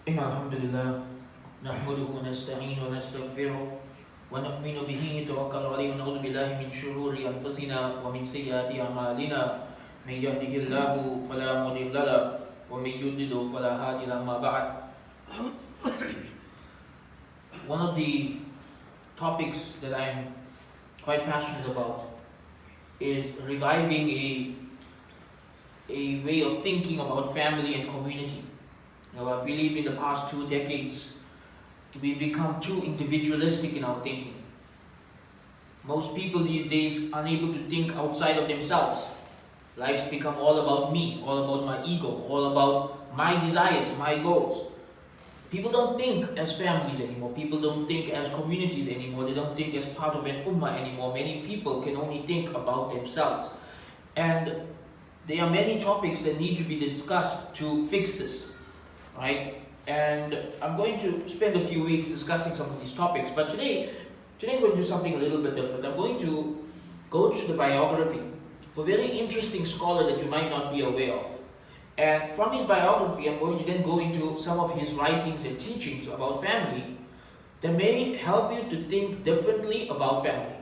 إن الحمد لله نحمده ونستعينه ونستغفره ونؤمن به توكل عليه ونعوذ بالله من شرور أنفسنا ومن سيئات أعمالنا من يهده الله فلا مضل له ومن يضلل فلا هادي له أما بعد. One of the topics that I'm quite passionate about is reviving a way of thinking about family and community. I believe in the past 2 decades, we become too individualistic in our thinking. Most people these days are unable to think outside of themselves. Life's become all about me, all about my ego, all about my desires, my goals. People don't think as families anymore. People don't think as communities anymore. They don't think as part of an ummah anymore. Many people can only think about themselves. And there are many topics that need to be discussed to fix this. Right? And I'm going to spend a few weeks discussing some of these topics, but today I'm going to do something a little bit different. I'm going to go through the biography of a very interesting scholar that you might not be aware of. And from his biography, I'm going to then go into some of his writings and teachings about family that may help you to think differently about family.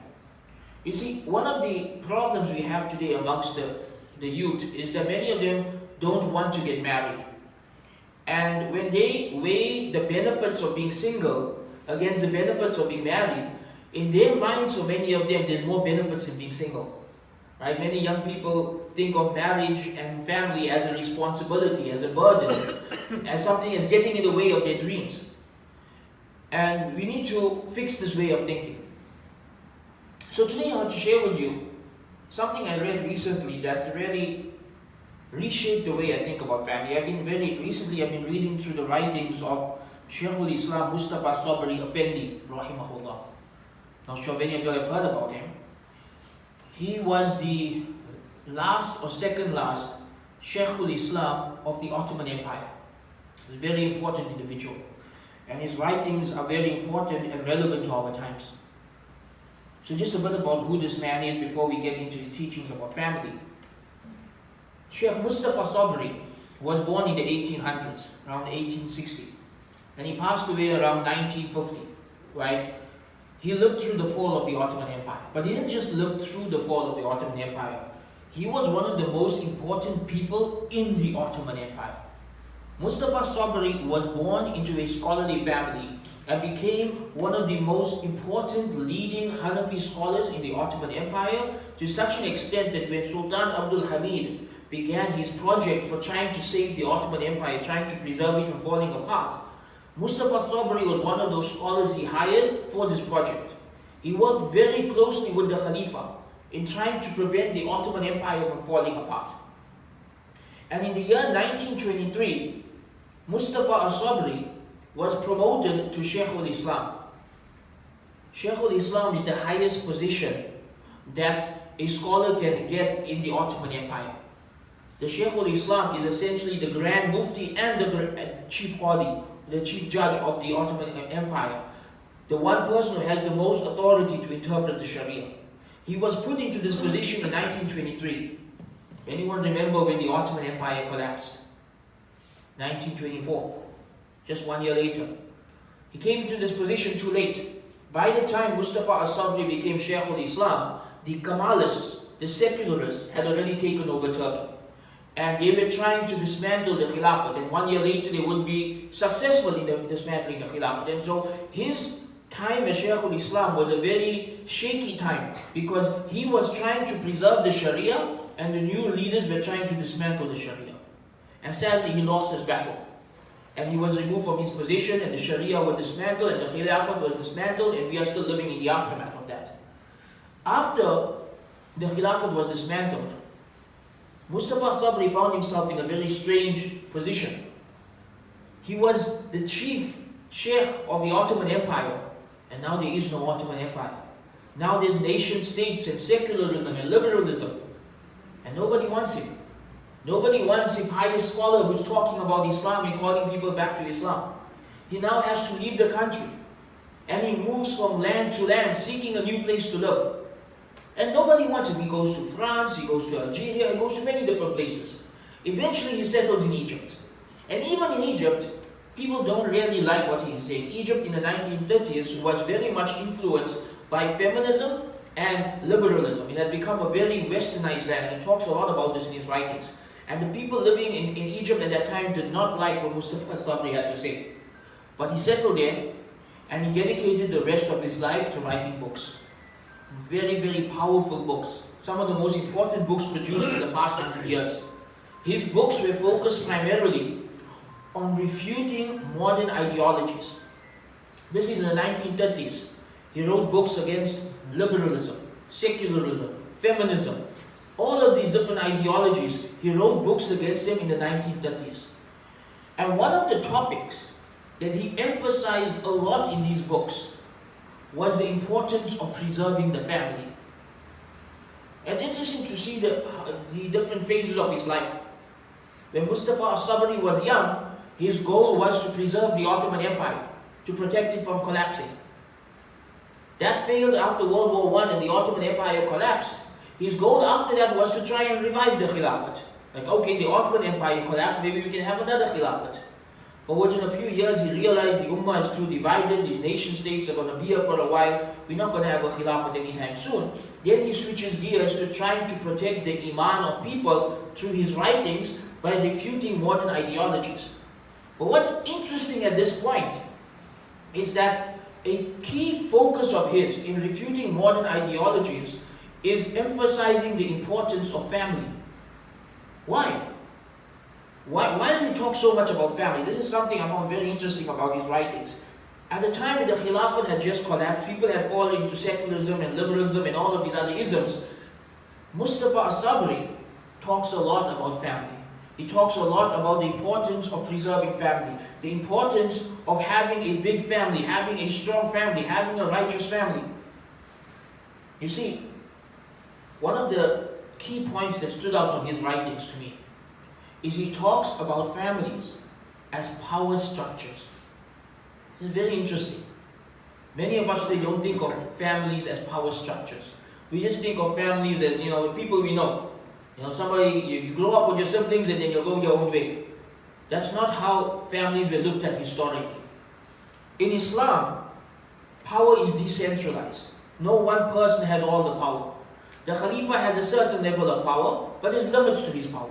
You see, one of the problems we have today amongst the youth is that many of them don't want to get married. And when they weigh the benefits of being single against the benefits of being married, in their minds, so many of them, there's more benefits in being single. Right? Many young people think of marriage and family as a responsibility, as a burden, as something that's getting in the way of their dreams. And we need to fix this way of thinking. So today I want to share with you something I read recently that really reshaped the way I think about family. I've been reading through the writings of Shaykh Ismail Mustafa Sabri Effendi, rahimahullah. Not sure if any of you have heard about him. He was the last or second last Shaykh Islam of the Ottoman Empire. He's a very important individual. And his writings are very important and relevant to our times. So just a bit about who this man is before we get into his teachings about family. Shaykh Mustafa Sabri was born in the 1800s, around 1860. And he passed away around 1950, right? He lived through the fall of the Ottoman Empire. But he didn't just live through the fall of the Ottoman Empire. He was one of the most important people in the Ottoman Empire. Mustafa Sabri was born into a scholarly family and became one of the most important leading Hanafi scholars in the Ottoman Empire, to such an extent that when Sultan Abdul Hamid began his project for trying to save the Ottoman Empire, trying to preserve it from falling apart, Mustafa Sabri was one of those scholars he hired for this project. He worked very closely with the Khalifa in trying to prevent the Ottoman Empire from falling apart. And in the year 1923, Mustafa Sabri was promoted to Shaykh al-Islam. Shaykh al-Islam is the highest position that a scholar can get in the Ottoman Empire. The Shaykh al-Islam is essentially the Grand Mufti and the Chief Qadi, the Chief Judge of the Ottoman Empire. The one person who has the most authority to interpret the Sharia. He was put into this position in 1923. Anyone remember when the Ottoman Empire collapsed? 1924. Just 1 year later. He came into this position too late. By the time Mustafa Sabri became Shaykh al-Islam, the Kemalists, the secularists, had already taken over Turkey. And they were trying to dismantle the Khilafat, and 1 year later they would be successful in dismantling the Khilafat. And so his time as Shaykh al-Islam was a very shaky time, because he was trying to preserve the Sharia and the new leaders were trying to dismantle the Sharia. And sadly he lost his battle. And he was removed from his position, and the Sharia was dismantled, and the Khilafat was dismantled, and we are still living in the aftermath of that. After the Khilafat was dismantled, Mustafa Sabri found himself in a very strange position. He was the chief sheikh of the Ottoman Empire, and now there is no Ottoman Empire. Now there's nation states and secularism and liberalism, and nobody wants him. Nobody wants a pious scholar who's talking about Islam and calling people back to Islam. He now has to leave the country, and he moves from land to land seeking a new place to live. And nobody wants him. He goes to France, he goes to Algeria, he goes to many different places. Eventually he settles in Egypt. And even in Egypt, people don't really like what he's saying. Egypt in the 1930s was very much influenced by feminism and liberalism. It had become a very westernized land, and he talks a lot about this in his writings. And the people living in Egypt at that time did not like what Mustafa Sabri had to say. But he settled there, and he dedicated the rest of his life to writing books. Very, very powerful books. Some of the most important books produced in the past 100 years. His books were focused primarily on refuting modern ideologies. This is in the 1930s. He wrote books against liberalism, secularism, feminism, all of these different ideologies. He wrote books against them in the 1930s. And one of the topics that he emphasized a lot in these books was the importance of preserving the family. It's interesting to see the different phases of his life. When Mustafa Sabri was young, his goal was to preserve the Ottoman Empire, to protect it from collapsing. That failed after World War I and the Ottoman Empire collapsed. His goal after that was to try and revive the Khilafat. Like, okay, the Ottoman Empire collapsed, maybe we can have another Khilafat. But within a few years, he realized the Ummah is too divided, these nation states are going to be here for a while, we're not going to have a Khilafat anytime soon. Then he switches gears to trying to protect the Iman of people through his writings by refuting modern ideologies. But what's interesting at this point is that a key focus of his in refuting modern ideologies is emphasizing the importance of family. Why? Why does he talk so much about family? This is something I found very interesting about his writings. At the time the Khilafat had just collapsed, people had fallen into secularism and liberalism and all of these other isms. Mustafa Sabri talks a lot about family. He talks a lot about the importance of preserving family, the importance of having a big family, having a strong family, having a righteous family. You see, one of the key points that stood out from his writings to me is he talks about families as power structures. This is very interesting. Many of us today don't think of families as power structures. We just think of families as, people we know. Somebody, you grow up with your siblings and then you go your own way. That's not how families were looked at historically. In Islam, power is decentralized. No one person has all the power. The Khalifa has a certain level of power, but there's limits to his power.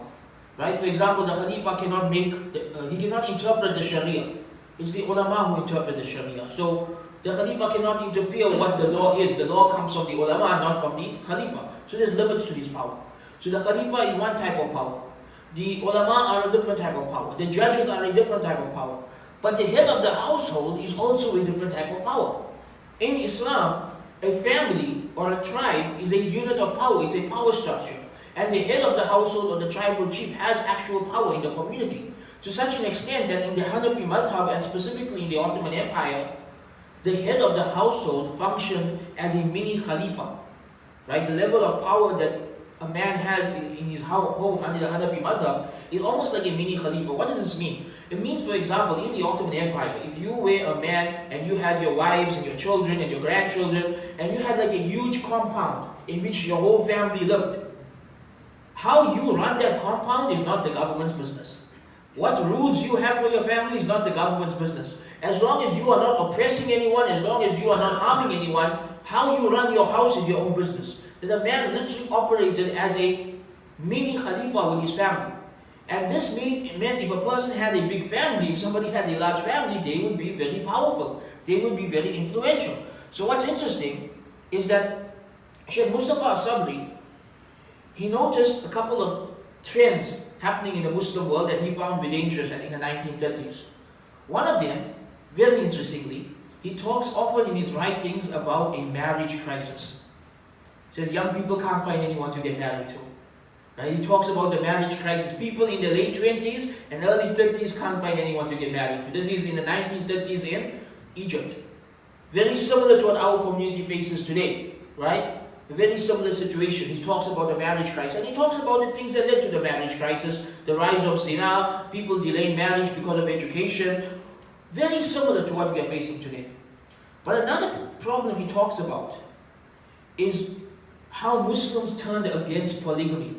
Right? For example, the Khalifa cannot he cannot interpret the Sharia. It's the ulama who interpret the Sharia. So the Khalifa cannot interfere what the law is. The law comes from the ulama, not from the Khalifa. So there's limits to his power. So the Khalifa is one type of power. The ulama are a different type of power. The judges are a different type of power. But the head of the household is also a different type of power. In Islam, a family or a tribe is a unit of power. It's a power structure. And the head of the household or the tribal chief has actual power in the community. To such an extent that in the Hanafi madhab and specifically in the Ottoman Empire, the head of the household functioned as a mini Khalifa. Right? The level of power that a man has in his home under the Hanafi madhab is almost like a mini Khalifa. What does this mean? It means, for example, in the Ottoman Empire, if you were a man and you had your wives and your children and your grandchildren, and you had like a huge compound in which your whole family lived, how you run that compound is not the government's business. What rules you have for your family is not the government's business. As long as you are not oppressing anyone, as long as you are not harming anyone, how you run your house is your own business. That a man literally operated as a mini Khalifa with his family. And this meant if a person had a big family, if somebody had a large family, they would be very powerful. They would be very influential. So what's interesting is that Shaykh Mustafa Sabri, he noticed a couple of trends happening in the Muslim world that he found with interest in the 1930s. One of them, very interestingly, he talks often in his writings about a marriage crisis. He says young people can't find anyone to get married to. Right? He talks about the marriage crisis. People in the late 20s and early 30s can't find anyone to get married to. This is in the 1930s in Egypt. Very similar to what our community faces today. Right? A very similar situation. He talks about the marriage crisis. And he talks about the things that led to the marriage crisis. The rise of zina, people delaying marriage because of education. Very similar to what we are facing today. But another problem he talks about is how Muslims turned against polygamy.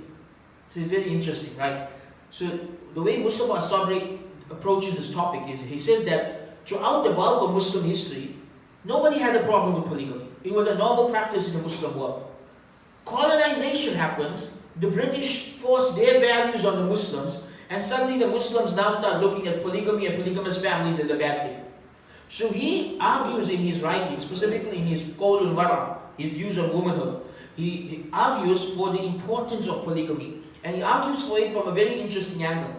This is very interesting, right? So the way Mustafa Sabri approaches this topic is, he says that throughout the bulk of Muslim history, nobody had a problem with polygamy. It was a normal practice in the Muslim world. Colonization happens, the British force their values on the Muslims, and suddenly the Muslims now start looking at polygamy and polygamous families as a bad thing. So he argues in his writings, specifically in his Qawl al-Wara, his views on womanhood, he argues for the importance of polygamy. And he argues for it from a very interesting angle,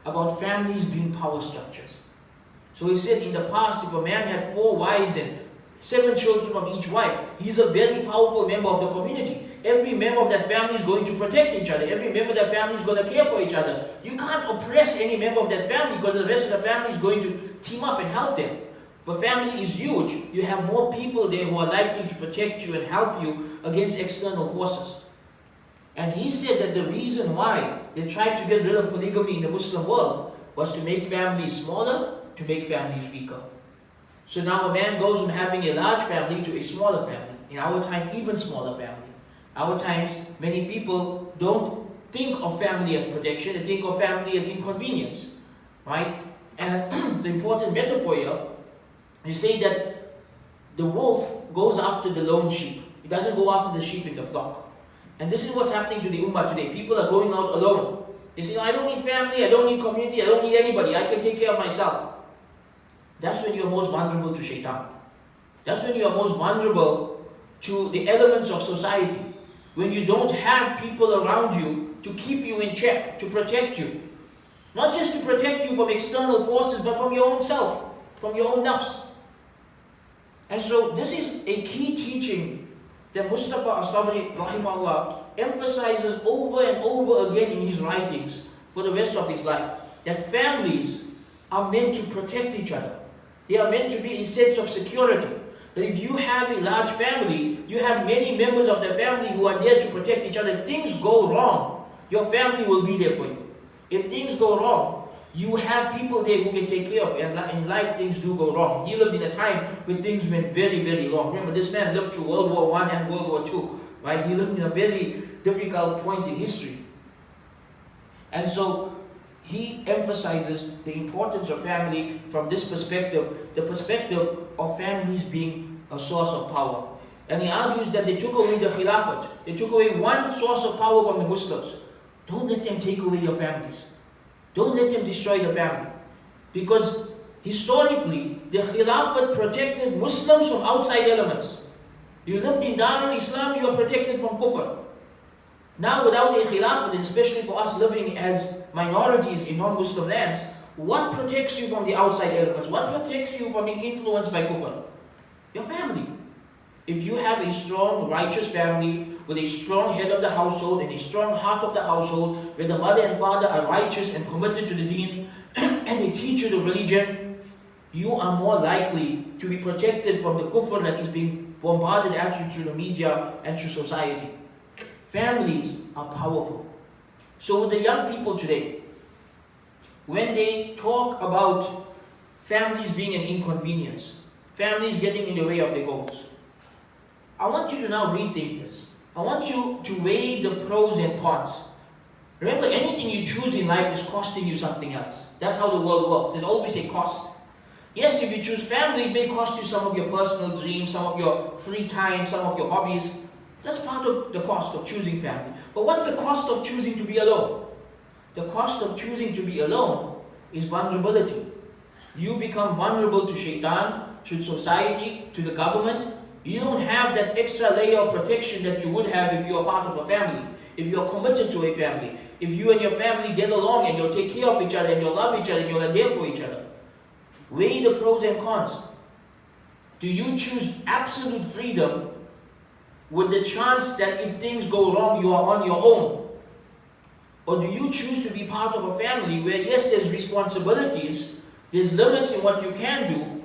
about families being power structures. So he said in the past, if a man had 4 wives and 7 children from each wife, he's a very powerful member of the community. Every member of that family is going to protect each other. Every member of that family is going to care for each other. You can't oppress any member of that family because the rest of the family is going to team up and help them. If a family is huge, you have more people there who are likely to protect you and help you against external forces. And he said that the reason why they tried to get rid of polygamy in the Muslim world was to make families smaller, to make families weaker. So now a man goes from having a large family to a smaller family. In our time, even smaller family. Our times, many people don't think of family as protection, they think of family as inconvenience. Right? And the important metaphor here, you say that the wolf goes after the lone sheep. He doesn't go after the sheep in the flock. And this is what's happening to the ummah today. People are going out alone. They say, I don't need family, I don't need community, I don't need anybody, I can take care of myself. That's when you're most vulnerable to shaitan. That's when you are most vulnerable to the elements of society. When you don't have people around you to keep you in check, to protect you. Not just to protect you from external forces, but from your own self, from your own nafs. And so this is a key teaching that Mustafa Sabri rahimahullah emphasizes over and over again in his writings for the rest of his life. That families are meant to protect each other. They are meant to be a sense of security. That if you have a large family, you have many members of the family who are there to protect each other. If things go wrong, your family will be there for you. If things go wrong, you have people there who can take care of you. And in life, things do go wrong. He lived in a time when things went very, very wrong. Remember, this man lived through World War I and World War II. Right? He lived in a very difficult point in history. And so, he emphasizes the importance of family from this perspective, the perspective of families being a source of power. And he argues that they took away the khilafat. They took away one source of power from the Muslims. Don't let them take away your families. Don't let them destroy the family. Because historically, the khilafat protected Muslims from outside elements. You lived in Darul Islam, you are protected from kufr. Now without a khilafat, especially for us living as minorities in non-Muslim lands, what protects you from the outside elements? What protects you from being influenced by kufr? Your family. If you have a strong, righteous family, with a strong head of the household and a strong heart of the household, where the mother and father are righteous and committed to the deen, and they teach you the religion, you are more likely to be protected from the kufr that is being bombarded at you through the media and through society. Families are powerful. So with the young people today, when they talk about families being an inconvenience, families getting in the way of their goals, I want you to now rethink this. I want you to weigh the pros and cons. Remember, anything you choose in life is costing you something else. That's how the world works. There's always a cost. Yes, if you choose family, it may cost you some of your personal dreams, some of your free time, some of your hobbies. That's part of the cost of choosing family. But what's the cost of choosing to be alone? The cost of choosing to be alone is vulnerability. You become vulnerable to shaitan, to society, to the government. You don't have that extra layer of protection that you would have if you are part of a family. If you are committed to a family. If you and your family get along and you'll take care of each other and you'll love each other and you'll are there for each other. Weigh the pros and cons. Do you choose absolute freedom with the chance that if things go wrong, you are on your own? Or do you choose to be part of a family where, yes, there's responsibilities, there's limits in what you can do,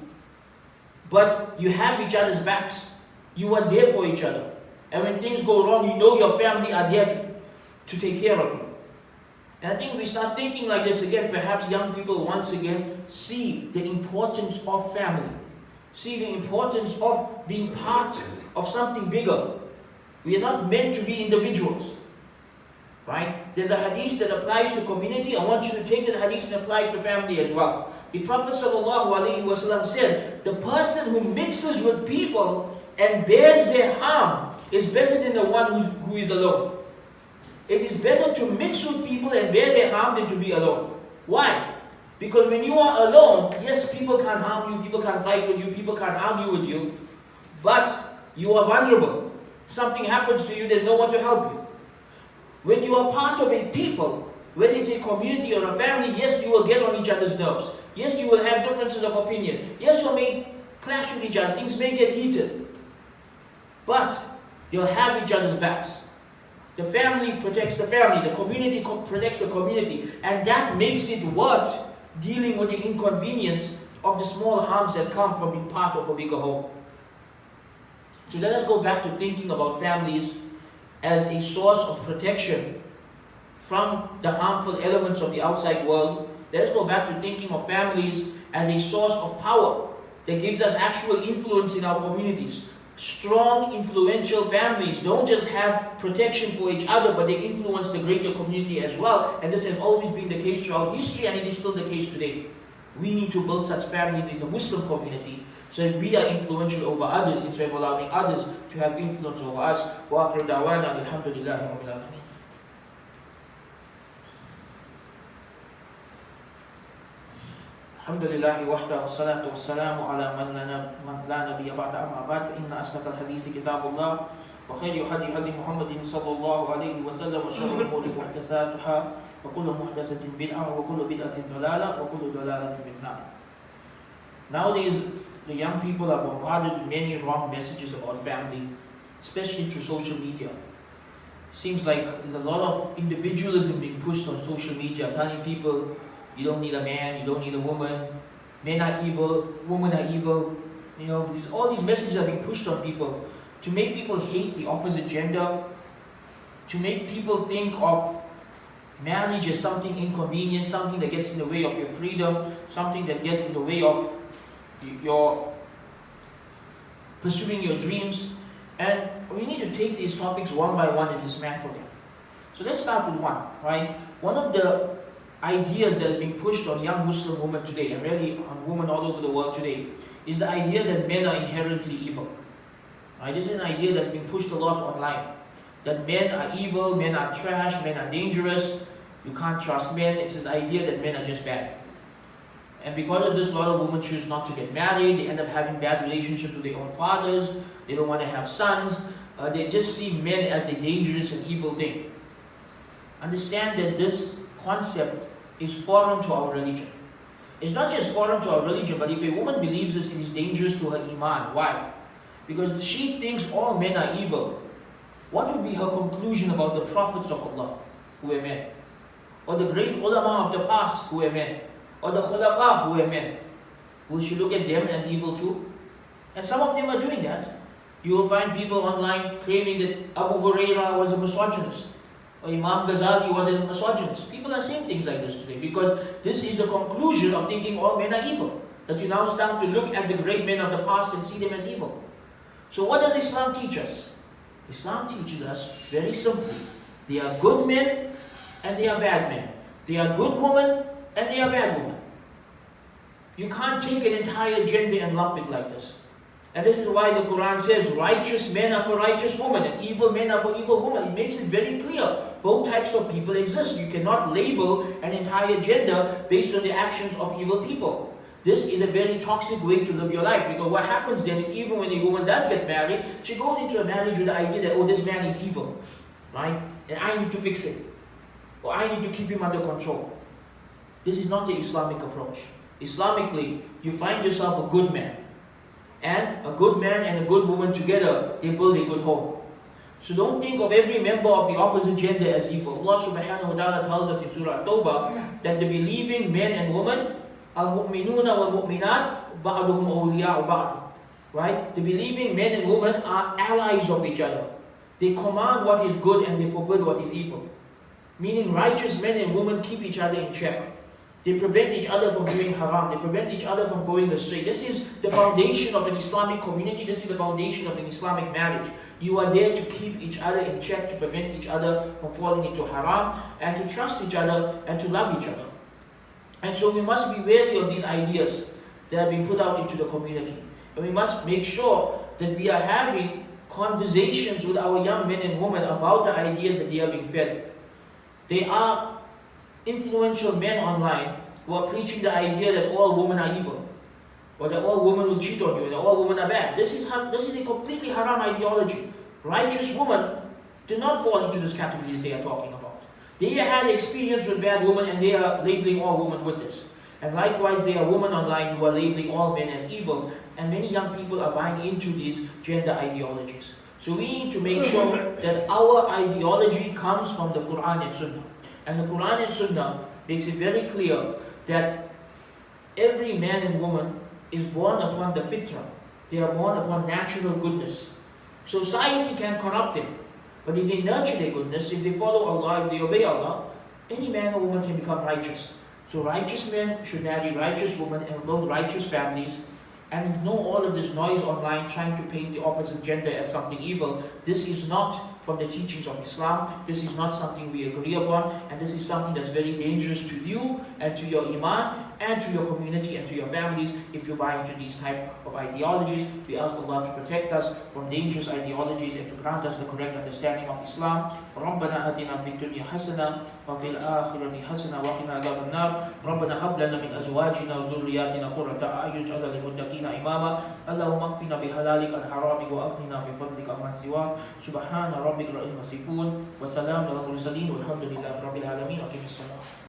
but you have each other's backs. You are there for each other. And when things go wrong, you know your family are there to take care of you. And I think we start thinking like this again, perhaps young people once again see the importance of family. See the importance of being part of something bigger. We are not meant to be individuals. Right? There's a hadith that applies to community. I want you to take that hadith and apply it to family as well. The Prophet ﷺ said, the person who mixes with people and bears their harm is better than the one who is alone. It is better to mix with people and bear their harm than to be alone. Why? Because when you are alone, yes, people can't harm you, people can't fight with you, people can't argue with you, but you are vulnerable. Something happens to you, there's no one to help you. When you are part of a people, whether it's a community or a family, yes, you will get on each other's nerves. Yes, you will have differences of opinion. Yes, you may clash with each other, things may get heated. But you'll have each other's backs. The family protects the family, the community protects the community, and that makes it worth dealing with the inconvenience of the small harms that come from being part of a bigger whole. So let us go back to thinking about families as a source of protection from the harmful elements of the outside world. Let us go back to thinking of families as a source of power that gives us actual influence in our communities. Strong, influential families don't just have protection for each other, but they influence the greater community as well. And this has always been the case throughout history, and it is still the case today. We need to build such families in the Muslim community so that we are influential over others instead of allowing others to have influence over us. Wa akhiru da'wana alhamdulillahi rabbil alamin. الحمد لله وحده والصلاة والسلام على من لا نبي بعد أما بعد فإن أصدق الحديث كتاب الله وخير هدي محمد صلى الله عليه وسلم وشر الأمور محدثاتها وكل محدثة بدعة وكل بدعة ضلالة وكل ضلالة في النار. Nowadays, the young people are bombarded with many wrong messages about family, especially through social media. Seems like there's a lot of individualism being pushed on social media, telling people you don't need a man, you don't need a woman, men are evil, women are evil. You know, all these messages are being pushed on people to make people hate the opposite gender, to make people think of marriage as something inconvenient, something that gets in the way of your freedom, something that gets in the way of your pursuing your dreams. And we need to take these topics one by one and dismantle them. So let's start with one, right? One of the ideas that is being pushed on young Muslim women today, and really on women all over the world today, is the idea that men are inherently evil. Right? This is an idea that's been pushed a lot online. That men are evil, men are trash, men are dangerous, you can't trust men. It's this idea that men are just bad. And because of this, a lot of women choose not to get married, they end up having bad relationships with their own fathers, they don't want to have sons, they just see men as a dangerous and evil thing. Understand that this concept is foreign to our religion. It's not just foreign to our religion, but if a woman believes this, it is dangerous to her iman. Why? Because if she thinks all men are evil, what would be her conclusion about the prophets of Allah, who were men? Or the great ulama of the past, who were men? Or the khulafa, who were men? Will she look at them as evil too? And some of them are doing that. You will find people online claiming that Abu Hurairah was a misogynist, or Imam Ghazali was a misogynist. People are saying things like this today because this is the conclusion of thinking all men are evil. That you now start to look at the great men of the past and see them as evil. So what does Islam teach us? Islam teaches us very simply. They are good men and they are bad men. They are good women and they are bad women. You can't take an entire gender and lump it like this. And this is why the Quran says righteous men are for righteous women and evil men are for evil women. It makes it very clear. Both types of people exist. You cannot label an entire gender based on the actions of evil people. This is a very toxic way to live your life, because what happens then is even when a woman does get married, she goes into a marriage with the idea that, oh, this man is evil, right? And I need to fix him. Or I need to keep him under control. This is not the Islamic approach. Islamically, you find yourself a good man. And a good man and a good woman together, they build a good home. So don't think of every member of the opposite gender as evil. Allah subhanahu wa ta'ala tells us in Surah At-Tawbah that the believing men and women, al-mu'minuna wal-mu'minat, ba'duhum awliya'u ba'd. Right? The believing men and women are allies of each other. They command what is good and they forbid what is evil. Meaning righteous men and women keep each other in check. They prevent each other from doing haram. They prevent each other from going astray. This is the foundation of an Islamic community. This is the foundation of an Islamic marriage. You are there to keep each other in check, to prevent each other from falling into haram, and to trust each other and to love each other. And so we must be wary of these ideas that have been put out into the community. And we must make sure that we are having conversations with our young men and women about the idea that they are being fed. They are influential men online who are preaching the idea that all women are evil, or that all women will cheat on you, that all women are bad. This is a completely haram ideology. Righteous women do not fall into this category that they are talking about. They had experience with bad women and they are labeling all women with this. And likewise, there are women online who are labeling all men as evil, and many young people are buying into these gender ideologies. So we need to make sure that our ideology comes from the Quran and Sunnah. And the Quran and Sunnah makes it very clear that every man and woman is born upon the fitrah. They are born upon natural goodness. Society can corrupt them, but if they nurture their goodness, if they follow Allah, if they obey Allah, any man or woman can become righteous. So righteous men should marry righteous women and build righteous families, and ignore all of this noise online trying to paint the opposite gender as something evil. This is not from the teachings of Islam. This is not something we agree upon, and this is something that's very dangerous to you and to your iman and to your community and to your families if you buy into these type of ideologies. We ask Allah to protect us from dangerous ideologies and to grant us the correct understanding of Islam. ربنا آتنا في الدنيا حسنة وفي الآخرة حسنة وقنا عذاب النار. ربنا هب لنا من أزواجنا وذرياتنا قرة أعين واجعلنا للمتقين إماما. اللهم اكفنا بحلالك عن حرامك وأغننا بفضلك عمن سواك. سبحان ربك رب العزة عما يصفون وسلام على المرسلين والحمد لله رب العالمين. أقم الصلاة.